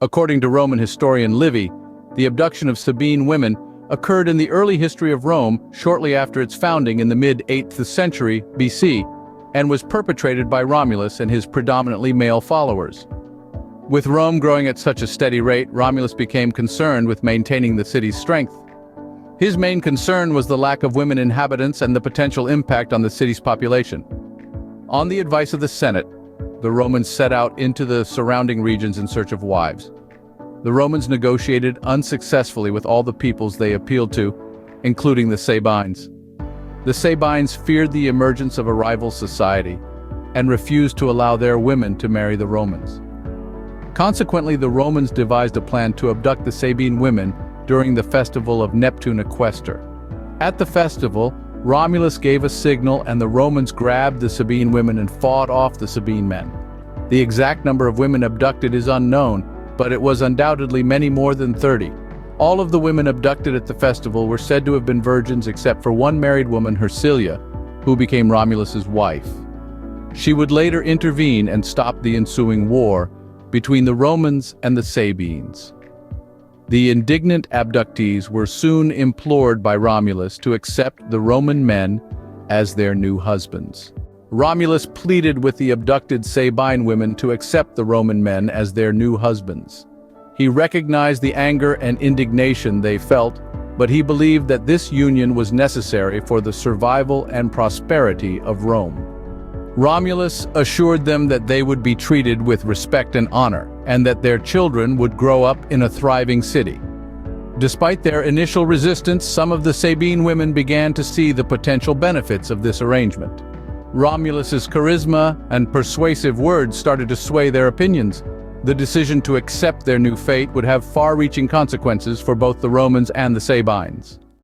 According to Roman historian Livy, the abduction of Sabine women occurred in the early history of Rome shortly after its founding in the mid-8th century BC, and was perpetrated by Romulus and his predominantly male followers. With Rome growing at such a steady rate, Romulus became concerned with maintaining the city's strength. His main concern was the lack of women inhabitants and the potential impact on the city's population. On the advice of the Senate, the Romans set out into the surrounding regions in search of wives. The Romans negotiated unsuccessfully with all the peoples they appealed to, including the Sabines. The Sabines feared the emergence of a rival society and refused to allow their women to marry the Romans. Consequently, the Romans devised a plan to abduct the Sabine women during the festival of Neptune Equester. At the festival, Romulus gave a signal and the Romans grabbed the Sabine women and fought off the Sabine men. The exact number of women abducted is unknown, but it was undoubtedly many more than 30. All of the women abducted at the festival were said to have been virgins except for one married woman, Hercilia, who became Romulus's wife. She would later intervene and stop the ensuing war between the Romans and the Sabines. The indignant abductees were soon implored by Romulus to accept the Roman men as their new husbands. Romulus pleaded with the abducted Sabine women to accept the Roman men as their new husbands. He recognized the anger and indignation they felt, but he believed that this union was necessary for the survival and prosperity of Rome. Romulus assured them that they would be treated with respect and honor, and that their children would grow up in a thriving city. Despite their initial resistance, some of the Sabine women began to see the potential benefits of this arrangement. Romulus's charisma and persuasive words started to sway their opinions. The decision to accept their new fate would have far-reaching consequences for both the Romans and the Sabines.